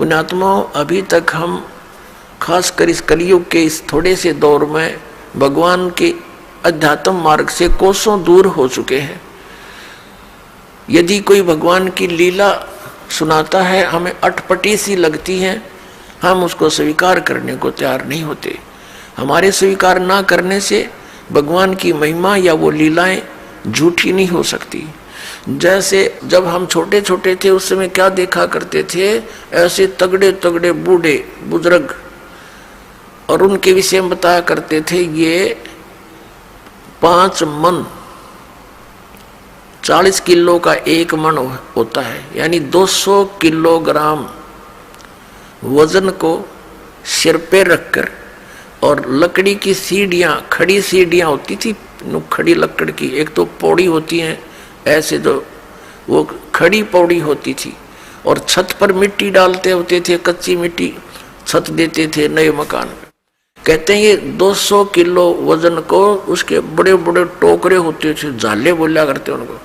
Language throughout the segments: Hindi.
पुण्यात्माओं, अभी तक हम खासकर इस कलयुग के इस थोड़े से दौर में भगवान के अध्यात्म मार्ग से कोसों दूर हो चुके हैं। यदि कोई भगवान की लीला सुनाता है, हमें अटपटी सी लगती है, हम उसको स्वीकार करने को तैयार नहीं होते। हमारे स्वीकार ना करने से भगवान की महिमा या वो लीलाएं झूठी नहीं हो सकती। जैसे जब हम छोटे छोटे थे उस समय क्या देखा करते थे, ऐसे तगड़े तगड़े बूढ़े बुजुर्ग, और उनके विषय में बताया करते थे ये 5 मन 40 किलो का 1 मन होता है, यानी 200 किलोग्राम वजन को सिर पे रखकर, और लकड़ी की सीढ़ियाँ, खड़ी सीढ़ियाँ होती थी, खड़ी लकड़ की, एक तो पौड़ी होती है ऐसे, जो वो खड़ी पौड़ी होती थी, और छत पर मिट्टी डालते होते थे, कच्ची मिट्टी छत देते थे नए मकान में। कहते हैं ये 200 किलो वजन को, उसके बड़े बड़े टोकरे होते थे, झाले बोला करते उनको,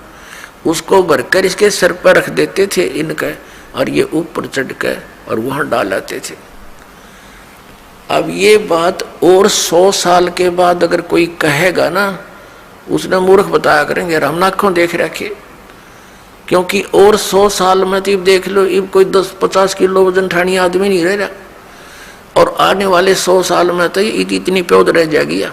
उसको भरकर इसके सिर पर रख देते थे इनके, और ये ऊपर चढ़ कर और वहां डाल आते थे। अब ये बात और 100 साल के बाद अगर कोई कहेगा ना, उसने मूर्ख बताया करेंगे, हम आंखों देख रखे, क्योंकि और 100 साल में तो देख लो, इब कोई 10-50 किलो वजन ठानी आदमी नहीं रह रहा, और आने वाले 100 साल में तो इतनी प्योद रह जाएगी,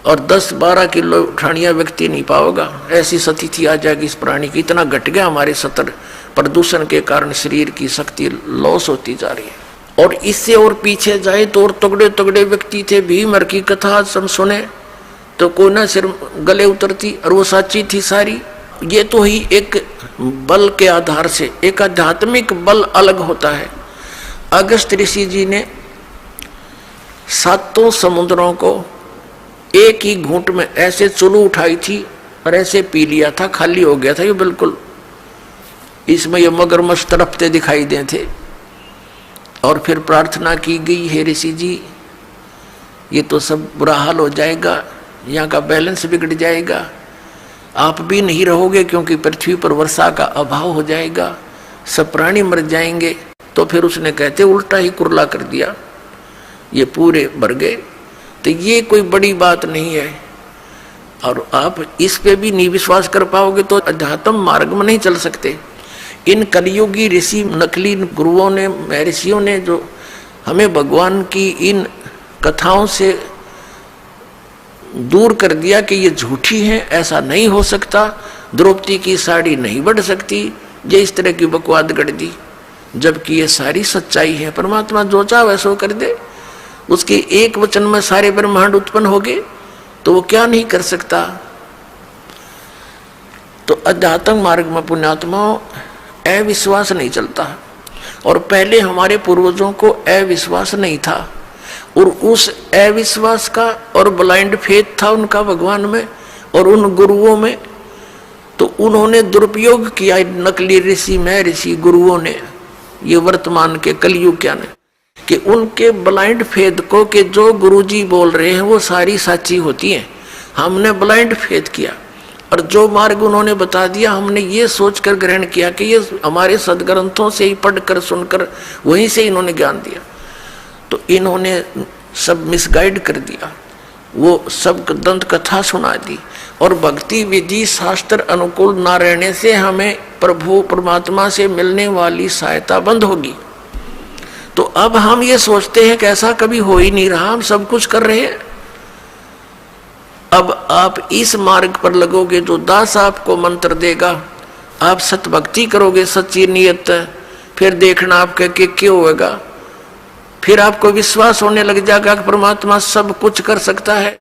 और 10-12 किलो ठानिया व्यक्ति नहीं पाओगा, ऐसी स्थिति आ जाएगी इस प्राणी की। इतना घट गया हमारे सतर, प्रदूषण के कारण शरीर की शक्ति लॉस होती जा रही है। और इससे और पीछे जाए तो और तगड़े तगड़े व्यक्ति थे, भीमर की कथा हम सुने तो कोई ना सिर गले उतरती, और वो सच्ची थी सारी। ये तो ही एक बल के आधार से, एक आध्यात्मिक बल अलग होता है। अगस्त ऋषि जी ने 7 समुद्रों को एक ही घूंट में ऐसे चुलू उठाई थी और ऐसे पी लिया था, खाली हो गया था ये बिल्कुल। इसमें ये मगरमच्छ तड़पते दिखाई दे थे, और फिर प्रार्थना की गई, हे ऋषि जी ये तो सब बुरा हाल हो जाएगा, यहाँ का बैलेंस बिगड़ जाएगा, आप भी नहीं रहोगे क्योंकि पृथ्वी पर वर्षा का अभाव हो जाएगा, सब प्राणी मर जाएंगे। तो फिर उसने कहते उल्टा ही कुरला कर दिया, ये पूरे भर गए। तो ये कोई बड़ी बात नहीं है, और आप इस पे भी नहीं विश्वास कर पाओगे तो अध्यात्म मार्ग में नहीं चल सकते। इन कलियुगी ऋषि, नकली गुरुओं ने, महर्षियों ने जो हमें भगवान की इन कथाओं से दूर कर दिया कि ये झूठी है, ऐसा नहीं हो सकता, द्रौपदी की साड़ी नहीं बढ़ सकती, ये इस तरह की बकवाद गढ़ दी, जबकि ये सारी सच्चाई है। परमात्मा जो चाहे वैसा कर दे, उसके एक वचन में सारे ब्रह्मांड उत्पन्न हो गए, तो वो क्या नहीं कर सकता। तो अध्यात्म मार्ग में पुण्यात्माओं अविश्वास नहीं चलता, और पहले हमारे पूर्वजों को अविश्वास नहीं था, और उस अविश्वास का और ब्लाइंड फेथ था उनका भगवान में और उन गुरुओं में, तो उन्होंने दुरुपयोग किया नकली ऋषि, महर्षि, गुरुओं ने, ये वर्तमान के कलयुग क्या ने, कि उनके ब्लाइंड फेथ को, कि जो गुरुजी बोल रहे हैं वो सारी सच्ची होती हैं, हमने ब्लाइंड फेथ किया, और जो मार्ग उन्होंने बता दिया हमने ये सोचकर ग्रहण किया कि ये हमारे सदग्रंथों से ही पढ़कर सुनकर वहीं से इन्होंने ज्ञान दिया। तो इन्होंने सब मिसगाइड कर दिया, वो सब दंत कथा सुना दी, और भक्ति विधि शास्त्र अनुकूल ना रहने से हमें प्रभु परमात्मा से मिलने वाली सहायता बंद होगी। तो अब हम ये सोचते हैं कि ऐसा कभी हो ही नहीं रहा, हम सब कुछ कर रहे हैं। अब आप इस मार्ग पर लगोगे, जो दास आपको मंत्र देगा, आप सत भक्ति करोगे सच्ची नियत, फिर देखना आपके क्या होगा, फिर आपको विश्वास होने लग जाएगा कि परमात्मा सब कुछ कर सकता है।